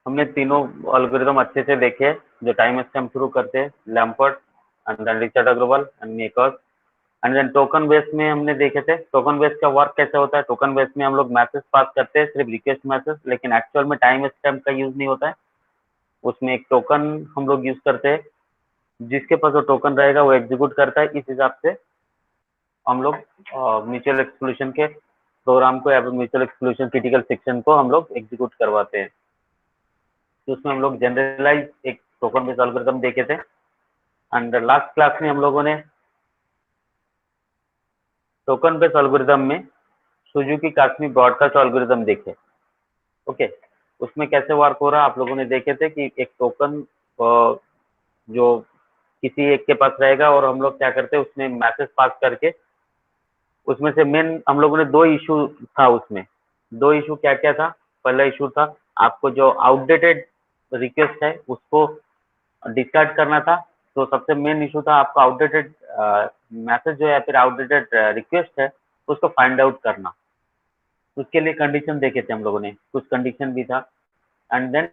हमने तीनों एल्गोरिदम अच्छे से देखे, जो टाइम स्टैम्प थ्रू करते हैं, Lamport and then Richard Agrawal and makers. And then token base में हमने देखे थे टोकन बेस का वर्क कैसे होता है। टोकन बेस में हम लोग मैसेज पास करते हैं, सिर्फ रिक्वेस्ट मैसेज, लेकिन एक्चुअल में टाइम स्टैम्प का यूज नहीं होता है। उसमें एक टोकन हम लोग यूज करते हैं, जिसके पास वो टोकन रहेगा वो एग्जीक्यूट करता है। इस हिसाब से हम लोग म्यूचुअल एक्सक्लूशन के प्रोग्राम को या फिर म्यूचुअल एक्सक्लूशन क्रिटिकल सेक्शन को हम लोग एग्जीक्यूट करवाते हैं। तो उसमें हम लोग जनरलाइज एक टोकन बेस्ड एल्गोरिथम देखे थे। एंड लास्ट क्लास में हम लोगों ने टोकन बेस्ड एल्गोरिथम में सुजुकी कास्मी ब्रॉडकास्ट एल्गोरिथम देखे। ओके, उसमें कैसे वर्क हो रहा है आप लोगों ने देखे थे कि एक टोकन जो किसी एक के पास रहेगा और हम लोग क्या करते हैं उसमें मैसेज पास करके, उसमें से मेन हम लोगों ने दो इशू था उसमें। दो इशू क्या क्या था? पहला इशू था आपको जो आउटडेटेड रिक्वेस्ट है उसको डिस्कार्ड करना था। तो सबसे मेन इशू था आपको आउटडेटेड मैसेज जो है या फिर आउटडेटेड रिक्वेस्ट है उसको फाइंड आउट करना। उसके लिए कंडीशन देखे थे हम लोगों ने, कुछ कंडीशन भी था। एंड देन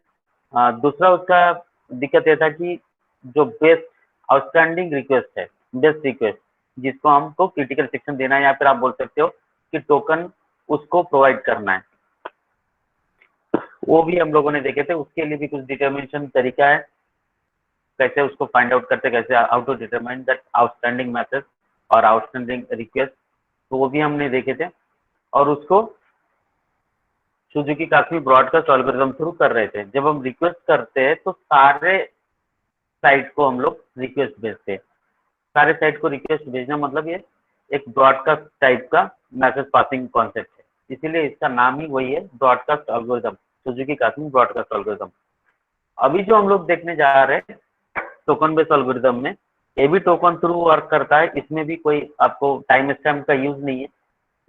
दूसरा उसका दिक्कत यह था कि जो बेस्ट आउटस्टैंडिंग रिक्वेस्ट है, बेस्ट रिक्वेस्ट, जिसको हमको क्रिटिकल सेक्शन देना है या फिर आप बोल सकते हो कि टोकन उसको प्रोवाइड करना है, वो भी हम लोगों ने देखे थे। उसके लिए भी कुछ डिटर्मिनेशन तरीका है, कैसे उसको फाइंड आउट करते, कैसे how to determine that outstanding message और आउटस्टैंडिंग रिक्वेस्ट, तो वो भी हमने देखे थे। और उसको सुजुकी काफी ब्रॉडकास्ट एल्गोरिथम थ्रू कर रहे थे। जब हम रिक्वेस्ट करते हैं तो सारे साइट को हम लोग रिक्वेस्ट भेजते हैं। सारे साइट को रिक्वेस्ट भेजना मतलब ये एक ब्रॉडकास्ट टाइप का मैसेज पासिंग कॉन्सेप्ट है, इसीलिए इसका नाम ही वही है, broadcast algorithm, Suzuki Qasmi broadcast algorithm. अभी जो हम लोग देखने जा रहे हैं टोकन बेस्ड एल्गोरिथम में, ये भी टोकन थ्रू वर्क करता है। इसमें भी कोई आपको टाइम स्टैम्प का यूज नहीं है,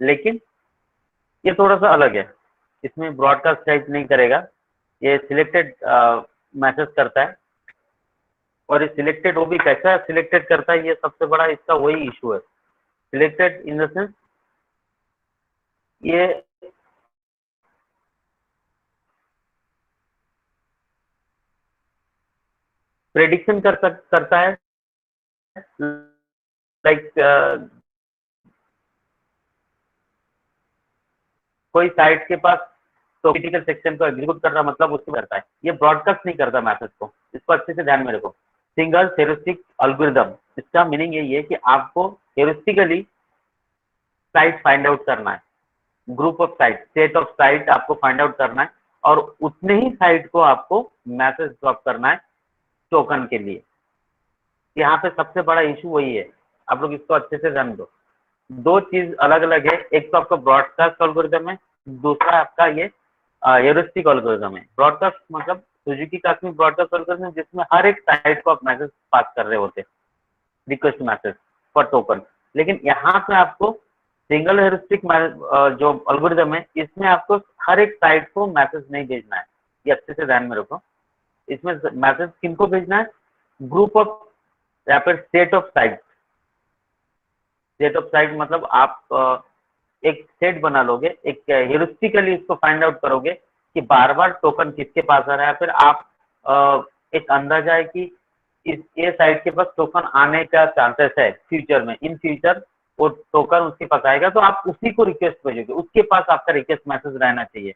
लेकिन ये थोड़ा सा अलग है। इसमें ब्रॉडकास्ट टाइप नहीं करेगा, ये सिलेक्टेड मैसेज करता है। और ये सिलेक्टेड वो भी कैसा सिलेक्टेड करता है, ये सबसे बड़ा इसका वही इशू है। सिलेक्टेड इन द सेंस ये प्रेडिक्शन करता है, लाइक कोई साइट के पास तो क्रिटिकल सेक्शन को एग्जीक्यूट कर रहा मतलब उसको करता है, ये ब्रॉडकास्ट नहीं करता मैसेज को। इसको अच्छे से ध्यान में रखो। सिंगल हेरिस्टिक एल्गोरिथम, इसका मीनिंग यही है कि आपको हेरिस्टिकली साइट फाइंड आउट करना है, group of site, set of site आपको फाइंड आउट करना है, और उतने ही साइट को आपको मैसेज ड्रॉप करना है टोकन के लिए। यहाँ पे सबसे बड़ा इशू वही है, आप लोग इसको अच्छे से ध्यान दो। दो चीज अलग अलग है, एक तो आपका ब्रॉडकास्ट एल्गोरिथम है, दूसरा आपका ये हेरिस्टिक एल्गोरिथम है। ब्रॉडकास्ट मतलब सुजुकी कास्मी ब्रॉडकास्ट एल्गोरिथम जिसमें हर एक साइट को आप मैसेज पास कर रहे होते, रिक्वेस्ट मैसेज फॉर टोकन। लेकिन यहाँ पे आपको सिंगल हेरिस्टिक जो एल्गोरिथम है, इसमें आपको हर एक साइट को मैसेज नहीं भेजना है, ये अच्छे से ध्यान में रखो। इसमें मैसेज किनको भेजना है? ग्रुप ऑफ या फिर set of site. Set of site मतलब आप एक सेट बना लोगे, एक हेरिस्टिकली इसको फाइंड आउट करोगे कि बार बार टोकन किसके पास आ रहा है। फिर आप एक अंदाजा है कि इस ये साइट के पास टोकन आने का चांसेस है फ्यूचर में, इन फ्यूचर वो टोकन उसके पास आएगा, तो आप उसी को रिक्वेस्ट भेजोगे, उसके पास आपका रिक्वेस्ट मैसेज रहना चाहिए।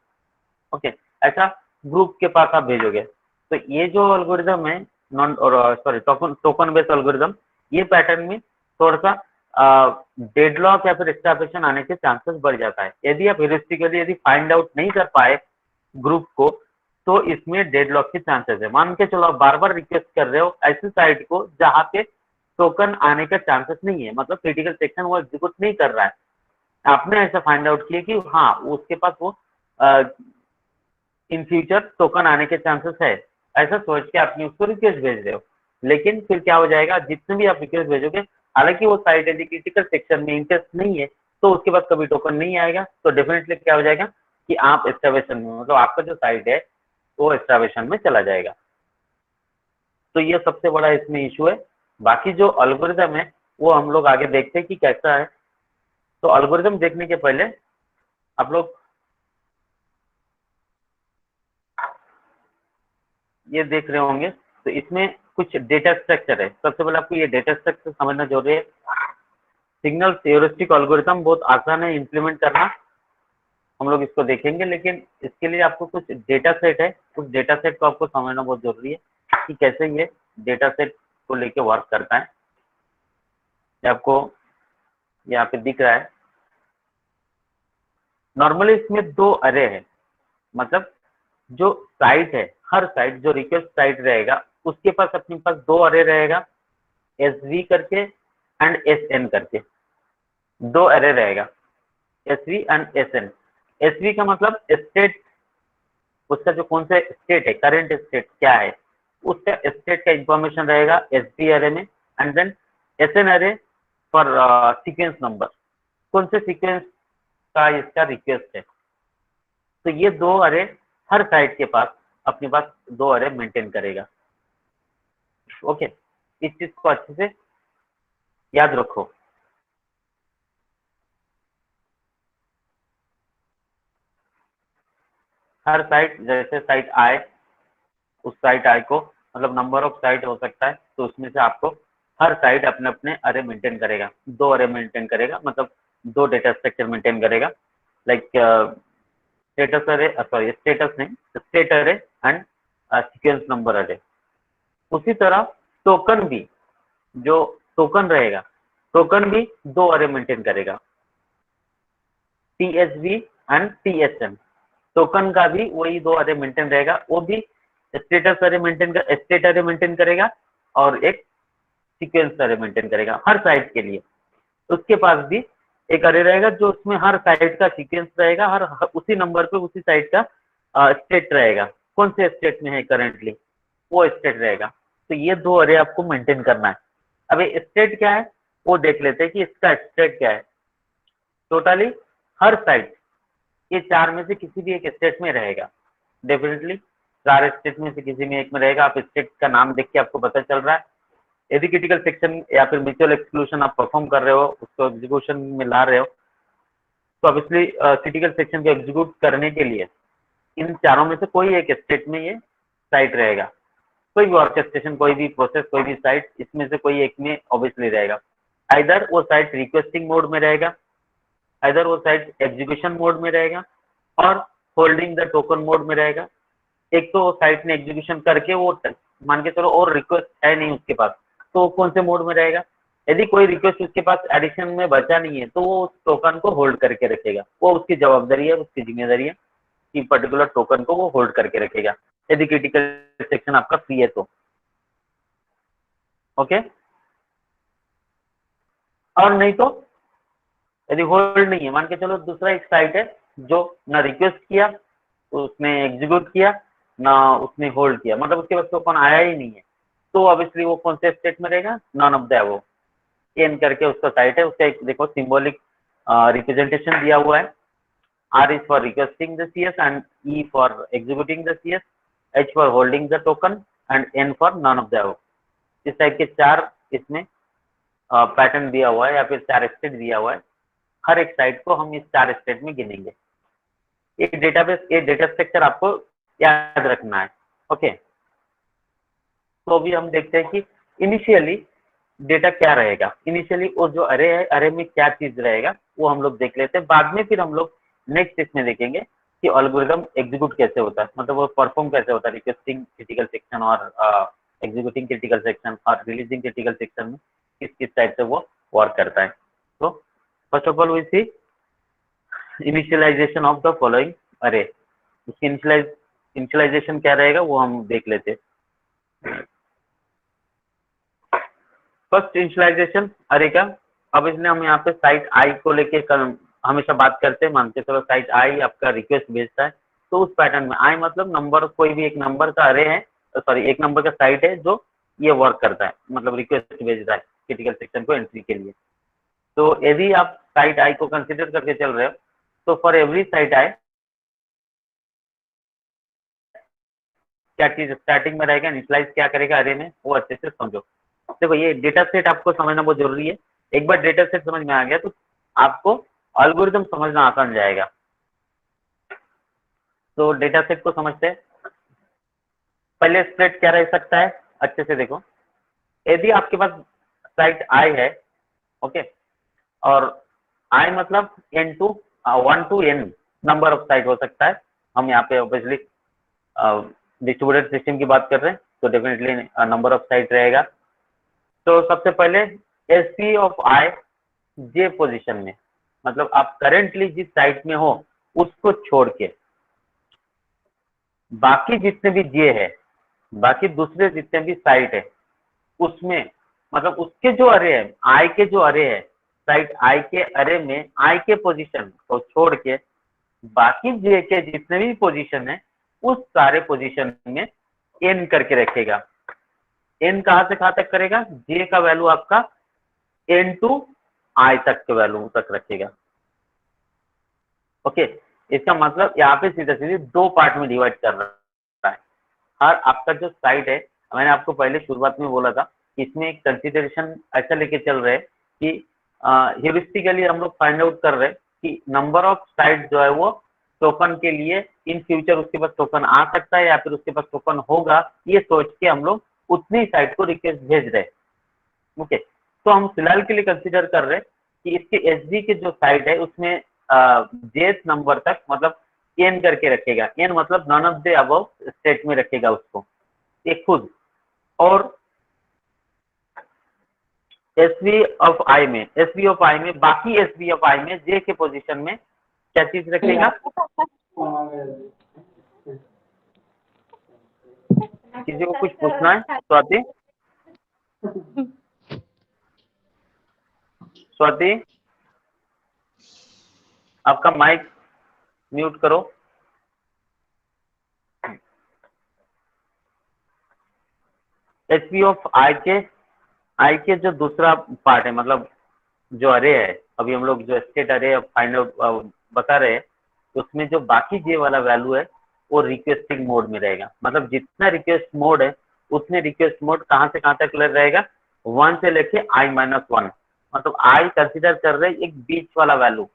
ओके, ऐसा ग्रुप के पास आप भेजोगे। तो ये जो एल्गोरिदम है, नॉन और sorry token token based algorithm, ये पैटर्न में थोड़ा सा डेडलॉक या फिर एक्सट्रैपेशन आने के चांसेस बढ़ जाता है। यदि आप हेरिस्टिकली यदि फाइंड आउट नहीं कर पाए ग्रुप को, तो इसमें डेडलॉक के चांसेस है। मान के चलो आप बार बार रिक्वेस्ट कर रहे हो ऐसी साइट को जहां पे टोकन आने का चांसेस नहीं है, मतलब क्रिटिकल सेक्शन वो एग्जीक्यूट नहीं कर रहा है। आपने ऐसा फाइंड आउट किया कि हाँ उसके पास वो इन फ्यूचर टोकन आने के चांसेस है, ऐसा सोच के आपने उसको रिक्वेस्ट भेज रहे हो। लेकिन फिर क्या हो जाएगा, जितने भी आप रिक्वेस्ट भेजोगे, हालांकि वो साइट यदि क्रिटिकल सेक्शन में इंटरेस्ट नहीं है तो उसके बाद कभी टोकन नहीं आएगा। तो डेफिनेटली क्या हो जाएगा कि आप एक्सट्रावेशन में, मतलब आपका जो साइट है वो एक्सट्रावेशन में चला जाएगा। तो ये सबसे बड़ा इसमें इशू है। बाकी जो अल्गोरिदम है वो हम लोग आगे देखते हैं कि कैसा है। तो अल्गोरिदम देखने के पहले आप लोग ये देख रहे होंगे, तो इसमें कुछ डेटा स्ट्रक्चर है। सबसे पहले आपको ये डेटा स्ट्रक्चर समझना जरूरी है। सिग्नल ह्यूरिस्टिक एल्गोरिथम बहुत आसान है इम्प्लीमेंट करना, हम लोग इसको देखेंगे, लेकिन इसके लिए आपको कुछ डेटा सेट है, उस डेटा सेट को आपको समझना बहुत जरूरी है कि कैसे ये डेटा सेट को लेके वर्क करता है। ये आपको यहाँ पे दिख रहा है। नॉर्मली इसमें 2 अरे है, मतलब जो साइट है, हर साइट जो रिक्वेस्ट साइट रहेगा उसके पास अपने पास 2 अरे रहेगा, एस वी करके एंड एस एन करके 2 अरे रहेगा, S V and S N. S V का मतलब स्टेट, उसका जो कौन सा स्टेट है, करंट स्टेट क्या है, उसका स्टेट का इंफॉर्मेशन रहेगा एस वी अरे में। एंड देन एस एन अरे फॉर सीक्वेंस नंबर, कौन से सीक्वेंस का इसका रिक्वेस्ट है। तो ये 2 अरे हर साइट के पास अपने पास 2 अरे मेंटेन करेगा। ओके, इस चीज को अच्छे से याद रखो। हर साइट, जैसे साइट आई, उस साइट आई को मतलब नंबर ऑफ साइट हो सकता है, तो उसमें से आपको हर साइट अपने अपने अरे मेंटेन करेगा, 2 अरे मेंटेन करेगा, मतलब 2 डेटा स्ट्रक्चर मेंटेन करेगा। लाइक स्टेटस अरे, सॉरी स्टेटस नहीं, स्टेट अरे एंड सीक्वेंस नंबर अरे। उसी तरह टोकन भी, जो टोकन रहेगा, टोकन भी 2 अरे मेंटेन करेगा, TSV एंड TSM। टोकन का भी वही 2 अरे मेंटेन रहेगा, वो भी स्टेटस अरे मेंटेन कर, स्टेट अरे मेंटेन करेगा और एक सीक्वेंस अरे मेंटेन करेगा हर साइट के लिए। उसके पास भी एक अरे रहेगा जो उसमें हर साइट का सीक्वेंस रहेगा, हर उसी नंबर पे उसी साइट का स्टेट रहेगा, कौन से स्टेट में है करेंटली वो स्टेट रहेगा। तो ये 2 अरे आपको मेंटेन करना है। अब ये स्टेट क्या है वो देख लेते हैं कि इसका स्टेट क्या है। टोटली हर साइट ये 4 में से किसी भी एक स्टेट में रहेगा, डेफिनेटली 4 स्टेट में से किसी में एक में रहेगा। आप स्टेट का नाम देख के आपको पता चल रहा है। यदि क्रिटिकल सेक्शन या फिर म्यूचुअल एक्सक्लूशन आप परफॉर्म कर रहे हो, उसको एग्जीक्यूशन में ला रहे हो, तो ऑब्वियसली क्रिटिकल सेक्शन को एग्जीक्यूट करने के लिए इन चारों में से कोई एक स्टेट में ये साइट रहेगा। कोई भी ऑर्केस्ट्रेशन, कोई भी प्रोसेस, कोई भी साइट, इसमें से कोई एक में ऑब्वियसली रहेगा। आइदर वो साइट रिक्वेस्टिंग मोड में रहेगा, आइदर वो साइट एग्जीक्यूशन मोड में रहेगा, और होल्डिंग द टोकन मोड में रहेगा। एक तो साइट ने एग्जीक्यूशन करके वो मान के चलो और रिक्वेस्ट है नहीं उसके पास, तो कौन से मोड में रहेगा। यदि कोई रिक्वेस्ट उसके पास एडिशन में बचा नहीं है तो वो उस टोकन को होल्ड करके रखेगा, वो उसकी जवाबदारी है, उसकी जिम्मेदारी है कि पर्टिकुलर टोकन को वो होल्ड करके रखेगा, यदि क्रिटिकल सेक्शन आपका फ्री है तो। ओके, और नहीं तो यदि होल्ड नहीं है, मान के चलो दूसरा एक साइट है जो ना रिक्वेस्ट किया, तो उसने एग्जीक्यूट किया, ना उसने होल्ड किया, मतलब उसके पास टोकन आया ही नहीं है, तो ऑब्वियसली वो कौन से स्टेट में रहेगा, none of the above. N करके उसका साइट है, उसका एक देखो सिंबॉलिक रिप्रेजेंटेशन दिया हुआ है। R is for requesting the CS and E for executing the CS, H for holding the token and N for none of the above। इस टाइप के 4 इसमें पैटर्न दिया हुआ है या फिर 4 स्टेट दिया हुआ है। हर एक साइट को हम इस 4 स्टेट में गिनेंगे। एक डेटाबेस, एक डेटा स्ट्रक्चर आपको याद रखना है। ओके, तो अभी हम देखते हैं कि इनिशियली डेटा क्या रहेगा। इनिशियली वो जो अरे है, अरे में क्या चीज रहेगा वो हम लोग देख लेते हैं। बाद में फिर हम लोग नेक्स्ट इसमें देखेंगे कि एल्गोरिथम एग्जीक्यूट कैसे होता है, मतलब वो परफॉर्म कैसे होता है, रिक्वेस्टिंग क्रिटिकल सेक्शन और एग्जीक्यूटिंग क्रिटिकल सेक्शन और रिलीजिंग क्रिटिकल सेक्शन में किस किस टाइप से वो वर्क करता है। तो first of all we see initialisation of the following array. उसकी इनिशियलाइजेशन क्या रहेगा वो हम देख लेते हैं। फर्स्ट इनिशियलाइजेशन अरे का, अब इसने हम यहाँ पे साइट आई को लेके हमेशा बात करते हैं। मानते चलो साइट आई आपका रिक्वेस्ट भेजता है, तो उस पैटर्न में आई मतलब नंबर, कोई भी एक नंबर का अरे है, सॉरी एक नंबर का साइट है जो ये वर्क करता है, मतलब रिक्वेस्ट भेजता है क्रिटिकल सेक्शन को एंट्री के लिए। तो यदि आप साइट आई को कंसिडर करके चल रहे हो, तो फॉर एवरी साइट आई क्या चीज स्टार्टिंग में रहेगा, इनिशियलाइज क्या करेगा अरे में, वो अच्छे से समझो। देखो ये डेटा सेट आपको समझना बहुत जरूरी है। एक बार डेटा सेट समझ में आ गया तो आपको एल्गोरिथम समझना आसान जाएगा। तो डेटा सेट को समझते हैं। पहले स्टेट क्या रह सकता है, अच्छे से देखो। यदि आपके पास साइट आई है, ओके, और आई मतलब N to 1 to n number of site हो सकता है। हम यहाँ पे ऑब्वियसली डिस्ट्रीब्यूटेड सिस्टम की बात कर रहे हैं, तो डेफिनेटली नंबर ऑफ साइट रहेगा। तो सबसे पहले S P of I J position में, मतलब आप करेंटली जिस साइट में हो उसको छोड़ के बाकी जितने भी जे है, बाकी दूसरे जितने भी साइट है उसमें, मतलब उसके जो अरे है, आई के जो अरे है, साइट आई के अरे में आई के पोजीशन को छोड़ के बाकी जे के जितने भी पोजीशन है उस सारे पोजीशन में एन करके रखेगा। एन कहां से कहां तक करेगा, जे का वैल्यू आपका एन टू आई तक के वैल्यू तक रखेगा। ओके, इसका मतलब यहाँ पे सीधा सीधे दो पार्ट में डिवाइड कर रहा है। हर आपका जो साइट है, मैंने आपको पहले शुरुआत में बोला था कि इसमें एक कंसिडरेशन ऐसा लेके चल रहे हैं कि ह्यूरिस्टिकली हम लोग फाइंड आउट कर रहे हैं कि नंबर ऑफ साइट जो है वो टोकन के लिए इन फ्यूचर उसके पास टोकन आ सकता है या फिर उसके पास टोकन होगा, ये सोच के हम लोग उतनी साइट को रिक्वेस्ट भेज रहे हैं। ओके, तो हम फिलहाल के लिए कंसिडर कर रहे हैं कि इसके एसडी के जो साइट है उसमें जेथ नंबर तक, मतलब एन करके रखेगा। एन मतलब non of the above state में रखेगा उसको, ये खुद। और एसवी ऑफ आई में, एसवी ऑफ आई में, बाकी एसवी ऑफ आई में जे के पोजीशन में क्या चीज रखेगा। किसी को कुछ पूछना है? स्वाति, स्वाति आपका माइक म्यूट करो। एसवी ऑफ आई के जो दूसरा पार्ट है, मतलब जो अरे है, अभी हम लोग जो स्टेट अरे फाइंड आउट बता रहे हैं, उसमें जो बाकी जे वाला वैल्यू है वो रिक्वेस्टिंग मोड में रहेगा। मतलब जितना रिक्वेस्ट मोड है उतने रिक्वेस्ट मोड कहाँ से कहाँ तक रहेगा, 1 से लेके i-1। मतलब आई कंसिडर कर रहे एक बीच वाला वैल्यू,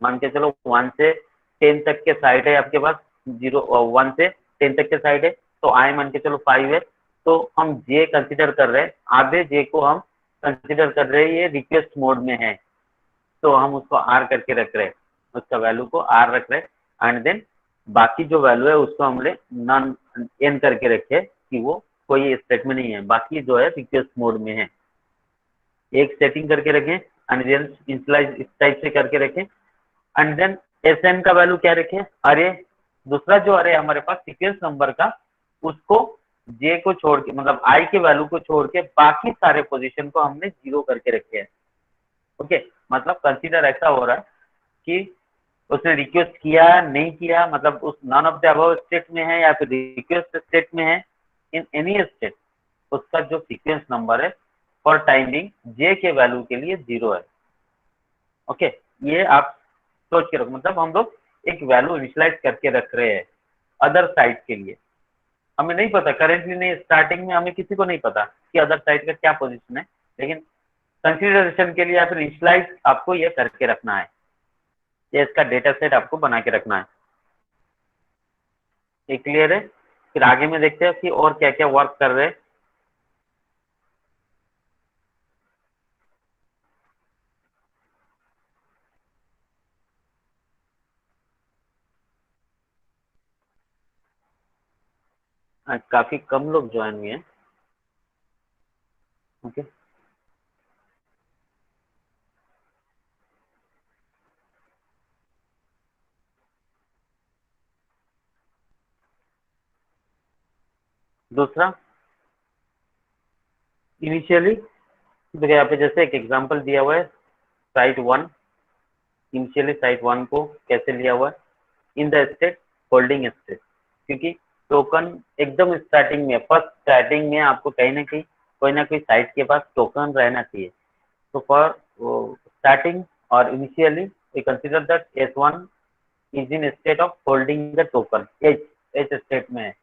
मान के चलो 1 से 10 तक के साइड है आपके पास, 1 से 10 तक के साइड है, तो आई मान के चलो 5 है, तो हम जे कंसिडर कर रहे हैं, आधे जे को हम कंसिडर कर रहे हैं ये रिक्वेस्ट मोड में है, तो हम उसको आर करके रख रहे हैं, उसका वैल्यू को आर रख रहे हैं। एंड देन बाकी जो वैल्यू है उसको हमने नॉन एन करके रखे कि वो कोई स्टेट में नहीं है, बाकी जो है रिक्वेस्ट मोड में है। एक सेटिंग करके रखें, एंड देन इनिशियलाइज इस टाइप से करके रखें। एंड देन एस एन का वैल्यू क्या रखें, अरे दूसरा जो अरे हमारे पास सीक्वेंस नंबर का, उसको जे को छोड़ के, मतलब आई के वैल्यू को छोड़ के बाकी सारे पोजीशन को हमने 0 करके रखे हैं। ओके, मतलब कंसीडर ऐसा हो रहा है कि उसने रिक्वेस्ट किया नहीं किया, मतलब उस non of the above state में है या फिर रिक्वेस्ट स्टेट में है, इन एनी स्टेट उसका जो सीक्वेंस नंबर है फॉर टाइम बिंग जे के वैल्यू के लिए 0 है। ओके, ये आप सोच के रखो, मतलब हम लोग एक वैल्यू इनिशियलाइज करके रख रहे हैं अदर साइट के लिए। हमें नहीं पता करेंटली, नहीं स्टार्टिंग में हमें किसी को नहीं पता कि अदर साइट का क्या पोजीशन है, लेकिन कंसिडरेशन के लिए या फिर इनिशियलाइज आपको ये करके रखना है, ये इसका डेटा सेट आपको बना के रखना है। ये क्लियर है? फिर आगे में देखते हैं कि और क्या क्या वर्क कर रहे हैं। आज काफी कम लोग ज्वाइन हुए हैं। ओके, दूसरा इनिशियली, तो यहाँ पे जैसे एक एग्जांपल दिया हुआ है साइट 1, इनिशियली साइट 1 को कैसे लिया हुआ है, in the state holding state, क्योंकि टोकन एकदम स्टार्टिंग में, फर्स्ट स्टार्टिंग में आपको कहीं ना कोई साइट के पास टोकन रहना चाहिए। तो फॉर स्टार्टिंग और initially we consider that S1 is in state of holding the token, H state में है,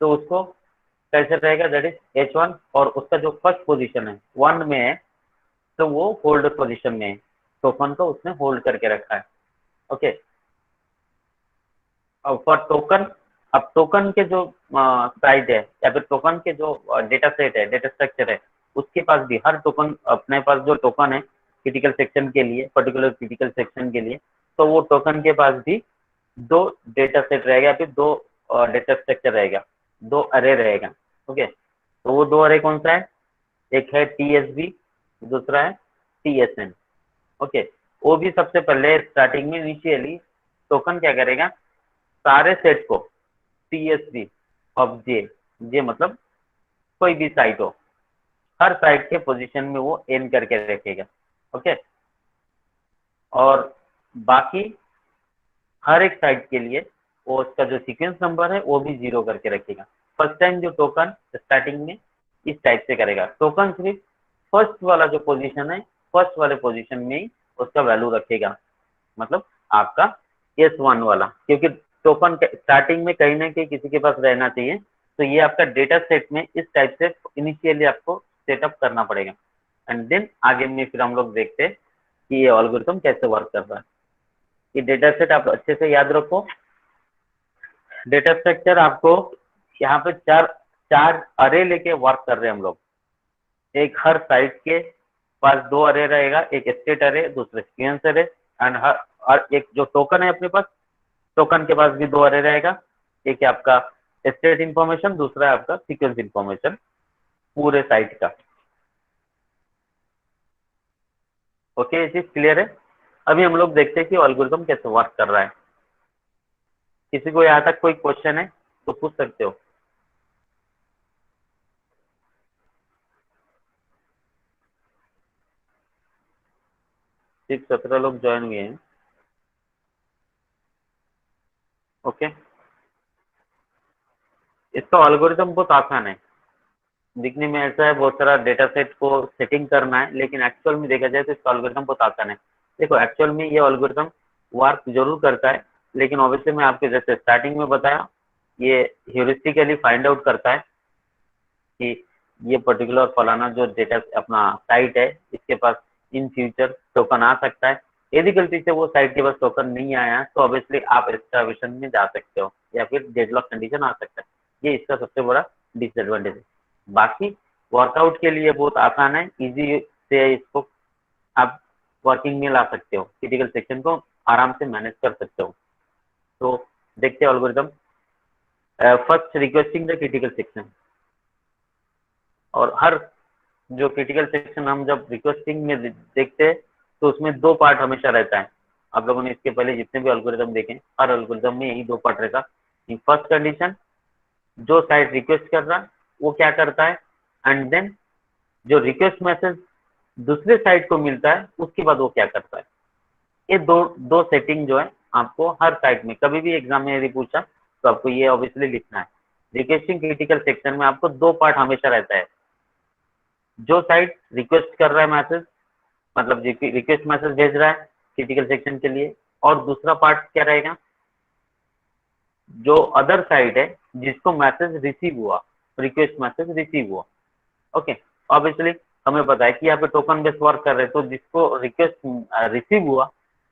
तो उसको कैसे रहेगा, दैट इज H1, और उसका जो फर्स्ट पोजीशन है 1 में है, तो वो होल्ड पोजीशन में है, टोकन को उसने होल्ड करके रखा है। ओके, और फॉर टोकन अब टोकन के जो साइज है या फिर टोकन के जो डेटा सेट है, डेटा स्ट्रक्चर है, उसके पास भी हर टोकन, अपने पास जो टोकन है क्रिटिकल सेक्शन के लिए, पर्टिकुलर क्रिटिकल सेक्शन के लिए, तो वो टोकन के पास भी दो डेटा सेट रहेगा, फिर दो डेटा स्ट्रक्चर रहेगा, दो अरे रहेगा। ओके, तो वो दो अरे कौन सा है? एक है टीएसबी, दूसरा है टीएसएन। ओके, वो भी सबसे पहले स्टार्टिंग में इनिशियली टोकन क्या करेगा, सारे सेट को टीएसबी ऑफ जे, जे मतलब कोई भी साइट हो, हर साइट के पोजीशन में वो एन करके रखेगा। ओके, और बाकी हर एक साइट के लिए वो उसका जो सीक्वेंस नंबर है वो भी 0 करके रखेगा। फर्स्ट टाइम जो टोकन स्टार्टिंग में इस टाइप से करेगा, टोकन सिर्फ फर्स्ट वाला जो पोजीशन है, फर्स्ट वाले पोजीशन में ही उसका वैल्यू रखेगा, मतलब आपका S1 वाला, क्योंकि टोकन स्टार्टिंग में कहीं ना कहीं किसी के पास रहना चाहिए। तो ये आपका डेटा सेट में इस टाइप से इनिशियली आपको सेटअप करना पड़ेगा, एंड देन आगे में फिर हम लोग देखते हैं कि ये एल्गोरिथम कैसे वर्क कर रहा है। ये डेटा सेट आप अच्छे से याद रखो। डेटा स्ट्रक्चर आपको यहाँ पे चार चार अरे लेके वर्क कर रहे हैं हम लोग। एक हर साइट के पास दो अरे रहेगा, एक स्टेट अरे, दूसरे सीक्वेंस अरे, एंड हर एक जो टोकन है अपने पास, टोकन के पास भी दो अरे रहेगा। एक है आपका स्टेट इंफॉर्मेशन, दूसरा है आपका सीक्वेंस इंफॉर्मेशन पूरे साइट का। ओके, ये चीज क्लियर है। अभी हम लोग देखते हैं कि एल्गोरिथम कैसे वर्क कर रहा है। किसी को यहाँ तक कोई क्वेश्चन है तो पूछ सकते हो। सिर्फ 17 लोग ज्वाइन हुए हैं। ओके, इसका एल्गोरिथम बहुत आसान है। दिखने में ऐसा है, बहुत सारा डेटा सेट को सेटिंग करना है, लेकिन एक्चुअल में देखा जाए तो इसका एल्गोरिथम बहुत आसान है। देखो, एक्चुअल में ये एल्गोरिथम वर्क जरूर करता है, लेकिन ऑब्वियसली मैं आपके जैसे स्टार्टिंग में बताया, ये ह्यूरिस्टिकली फाइंड आउट करता है कि ये पर्टिकुलर फलाना जो डेटा अपना साइट है, इसके पास इन फ्यूचर टोकन आ सकता है। यदि गलती से वो साइट के पास टोकन नहीं आया तो ऑब्वियसली आप एक्सट्रावेशन में जा सकते हो या फिर डेडलॉक कंडीशन आ सकता है। ये इसका सबसे बड़ा डिसएडवांटेज है। बाकी वर्कआउट के लिए बहुत आसान है, इजी से इसको आप वर्किंग में ला सकते हो, क्रिटिकल सेक्शन को आराम से मैनेज कर सकते हो। तो देखते हैं algorithm. First, requesting the critical section. और हर जो क्रिटिकल सेक्शन हम जब रिक्वेस्टिंग में देखते हैं तो उसमें दो पार्ट हमेशा रहता है। आप लोगों ने इसके पहले जितने भी एल्गोरिथम देखे, हर एल्गोरिथम में यही दो पार्ट रहता है। फर्स्ट कंडीशन, जो साइट रिक्वेस्ट कर रहा है वो क्या करता है, एंड देन जो रिक्वेस्ट मैसेज दूसरे साइट को मिलता है उसके बाद वो क्या करता है। ये दो दो सेटिंग जो है आपको हर साइट में कभी भी एग्जाम में यदि पूछा तो आपको ये ऑब्वियसली लिखना है। रिक्वेस्टिंग क्रिटिकल सेक्शन में आपको दो पार्ट हमेशा रहता है। जो साइट रिक्वेस्ट कर रहा है मैसेज, मतलब रिक्वेस्ट मैसेज भेज रहा है क्रिटिकल सेक्शन के लिए, और दूसरा पार्ट क्या रहेगा, जो अदर साइट है जिसको मैसेज रिसीव हुआ, रिक्वेस्ट मैसेज रिसीव हुआ। ओके, ऑब्वियसली हमें पता है कि यहाँ पे टोकन बेस्ड वर्क कर रहे हैं, तो जिसको रिक्वेस्ट रिसीव हुआ,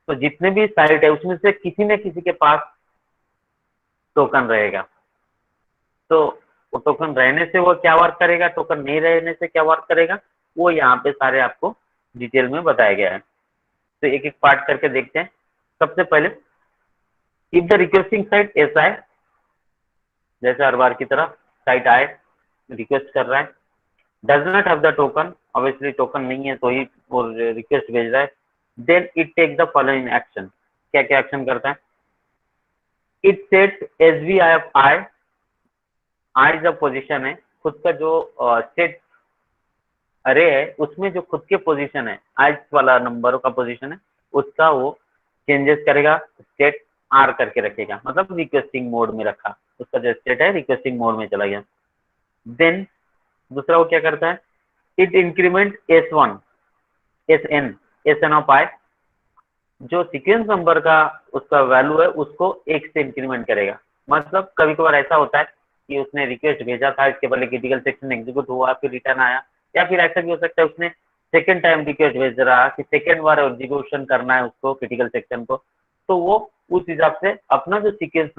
तो जितने भी साइट है उसमें से किसी न किसी के पास टोकन रहेगा। तो वो टोकन रहने से वो क्या वर्क करेगा, टोकन नहीं रहने से क्या वर्क करेगा, वो यहाँ पे सारे आपको डिटेल में बताया गया है। तो एक एक पार्ट करके देखते हैं। सबसे पहले, इफ द रिक्वेस्टिंग साइट ऐसा है, जैसे हर बार की तरह साइट आए, रिक्वेस्ट कर रहा है, does not have the token, obviously token नहीं है तो ही वो रिक्वेस्ट भेज रहा है, then it take the following action. क्या क्या एक्शन करता है, it sets SV I, I जब पोजीशन है, खुद का जो सेट अरे है उसमें जो खुद के पोजीशन है, आई वाला नंबर का पोजीशन है, उसका वो चेंजेस करेगा, स्टेट आर करके रखेगा, मतलब रिक्वेस्टिंग मोड में रखा, उसका जो स्टेट है रिक्वेस्टिंग मोड में चला गया। देन दूसरा वो क्या करता है, it increment S1 S N of I, जो सीक्वेंस नंबर का उसका वैल्यू है उसको एक से इंक्रीमेंट करेगा। मतलब कभी कभार ऐसा होता है कि उसने रिक्वेस्ट भेजा था, इसके पहले क्रिटिकल सेक्शन एग्जीक्यूट हुआ, फिर रिटर्न आया, या फिर ऐसा भी हो सकता है उसने सेकेंड टाइम रिक्वेस्ट भेज रहा कि सेकेंड बार एग्जीक्यूशन करना है उसको क्रिटिकल सेक्शन को, तो वो उस हिसाब से अपना जो सीक्वेंस